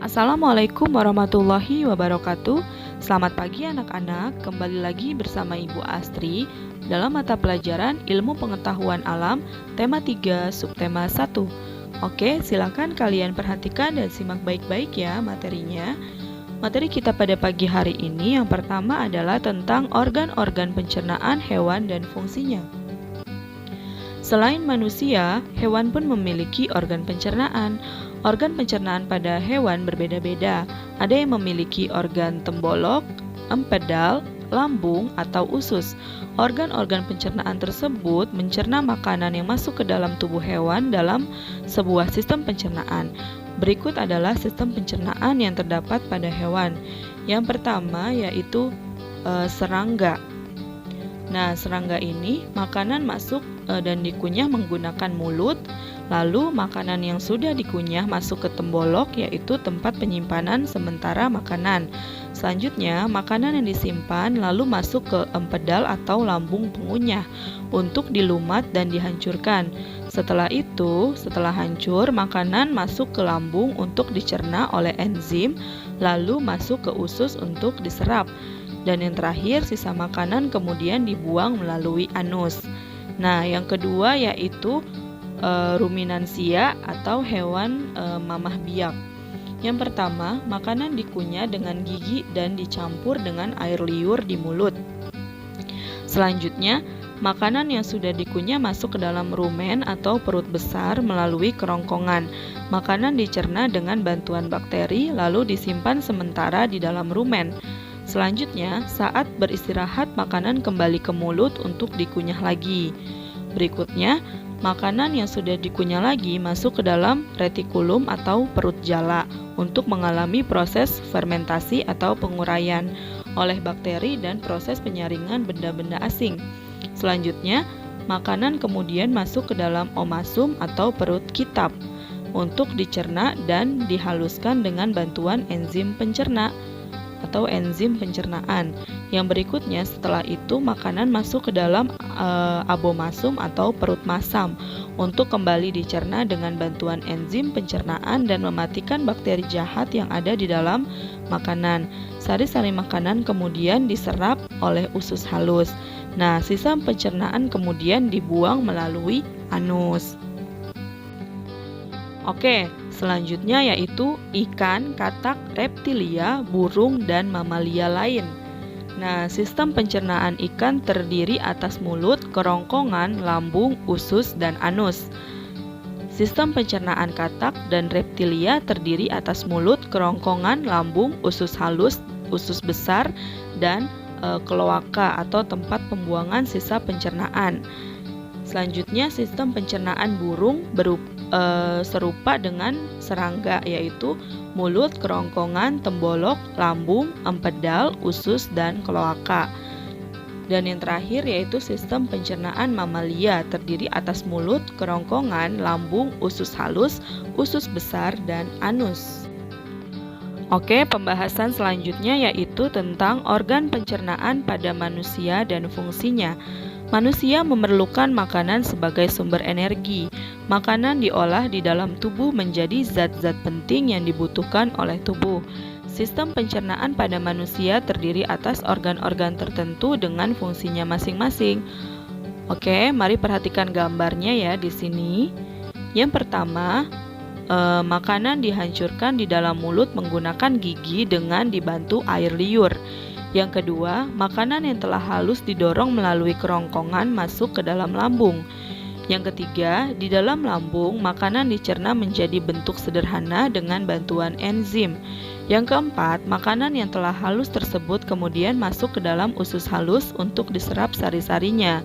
Assalamualaikum warahmatullahi wabarakatuh. Selamat pagi anak-anak, kembali lagi bersama Ibu Astri dalam mata pelajaran Ilmu Pengetahuan Alam, tema 3, subtema 1. Oke, silakan kalian perhatikan dan simak baik-baik ya materinya. Materi kita pada pagi hari ini yang pertama adalah tentang organ-organ pencernaan hewan dan fungsinya. Selain manusia, hewan pun memiliki organ pencernaan. Organ pencernaan pada hewan berbeda-beda. Ada yang memiliki organ tembolok, empedal, lambung, atau usus. Organ-organ pencernaan tersebut mencerna makanan yang masuk ke dalam tubuh hewan dalam sebuah sistem pencernaan. Berikut adalah sistem pencernaan yang terdapat pada hewan. Yang pertama yaitu serangga. Nah, serangga ini makanan masuk dan dikunyah menggunakan mulut. Lalu makanan yang sudah dikunyah masuk ke tembolok, yaitu tempat penyimpanan sementara makanan. Selanjutnya, makanan yang disimpan lalu masuk ke empedal atau lambung pengunyah untuk dilumat dan dihancurkan. Setelah itu, setelah hancur, makanan masuk ke lambung untuk dicerna oleh enzim, lalu masuk ke usus untuk diserap. Dan yang terakhir, sisa makanan kemudian dibuang melalui anus. Nah, yang kedua yaitu ruminansia atau hewan mamah biak. Yang pertama, makanan dikunyah dengan gigi dan dicampur dengan air liur di mulut. Selanjutnya, makanan yang sudah dikunyah masuk ke dalam rumen atau perut besar melalui kerongkongan. Makanan dicerna dengan bantuan bakteri lalu disimpan sementara di dalam rumen. Selanjutnya, saat beristirahat makanan kembali ke mulut untuk dikunyah lagi. Berikutnya, makanan yang sudah dikunyah lagi masuk ke dalam retikulum atau perut jala untuk mengalami proses fermentasi atau penguraian oleh bakteri dan proses penyaringan benda-benda asing. Selanjutnya, makanan kemudian masuk ke dalam omasum atau perut kitab untuk dicerna dan dihaluskan dengan bantuan enzim pencerna atau enzim pencernaan. Yang berikutnya setelah itu makanan masuk ke dalam abomasum atau perut masam untuk kembali dicerna dengan bantuan enzim pencernaan dan mematikan bakteri jahat yang ada di dalam makanan. Sari-sari makanan kemudian diserap oleh usus halus. Nah, sisa pencernaan kemudian dibuang melalui anus. Oke, selanjutnya yaitu ikan, katak, reptilia, burung, dan mamalia lain. Nah, sistem pencernaan ikan terdiri atas mulut, kerongkongan, lambung, usus, dan anus. Sistem pencernaan katak dan reptilia terdiri atas mulut, kerongkongan, lambung, usus halus, usus besar, dan kloaka atau tempat pembuangan sisa pencernaan. Selanjutnya, sistem pencernaan burung serupa dengan serangga, yaitu mulut, kerongkongan, tembolok, lambung, empedal, usus, dan kloaka. Dan yang terakhir yaitu sistem pencernaan mamalia terdiri atas mulut, kerongkongan, lambung, usus halus, usus besar, dan anus. Oke, pembahasan selanjutnya yaitu tentang organ pencernaan pada manusia dan fungsinya. Manusia memerlukan makanan sebagai sumber energi. Makanan diolah di dalam tubuh menjadi zat-zat penting yang dibutuhkan oleh tubuh. Sistem pencernaan pada manusia terdiri atas organ-organ tertentu dengan fungsinya masing-masing. Oke, mari perhatikan gambarnya ya di sini. Yang pertama, makanan dihancurkan di dalam mulut menggunakan gigi dengan dibantu air liur. Yang kedua, makanan yang telah halus didorong melalui kerongkongan masuk ke dalam lambung. Yang ketiga, di dalam lambung, makanan dicerna menjadi bentuk sederhana dengan bantuan enzim. Yang keempat, makanan yang telah halus tersebut kemudian masuk ke dalam usus halus untuk diserap sari-sarinya.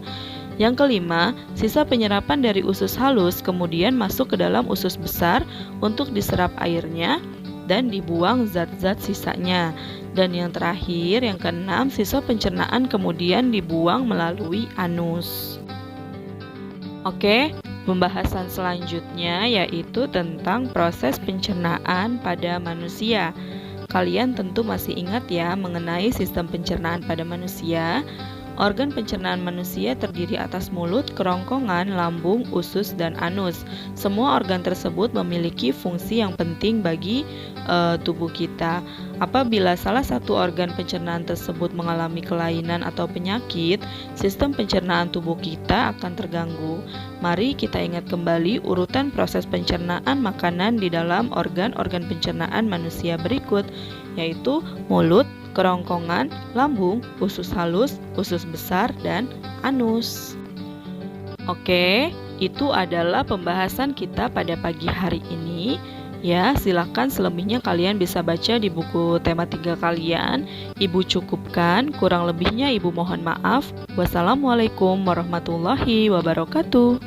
Yang kelima, sisa penyerapan dari usus halus kemudian masuk ke dalam usus besar untuk diserap airnya dan dibuang zat-zat sisanya. Dan yang terakhir, yang keenam, sisa pencernaan kemudian dibuang melalui anus. Oke, pembahasan selanjutnya yaitu tentang proses pencernaan pada manusia. Kalian tentu masih ingat ya mengenai sistem pencernaan pada manusia. Organ pencernaan manusia terdiri atas mulut, kerongkongan, lambung, usus, dan anus. Semua organ tersebut memiliki fungsi yang penting bagi tubuh kita. Apabila salah satu organ pencernaan tersebut mengalami kelainan atau penyakit, sistem pencernaan tubuh kita akan terganggu. Mari kita ingat kembali urutan proses pencernaan makanan di dalam organ-organ pencernaan manusia berikut, yaitu mulut, kerongkongan, lambung, usus halus, usus besar, dan anus. Oke, itu adalah pembahasan kita pada pagi hari ini. Ya, silakan selebihnya kalian bisa baca di buku tema 3 kalian. Ibu cukupkan, kurang lebihnya Ibu mohon maaf. Wassalamualaikum warahmatullahi wabarakatuh.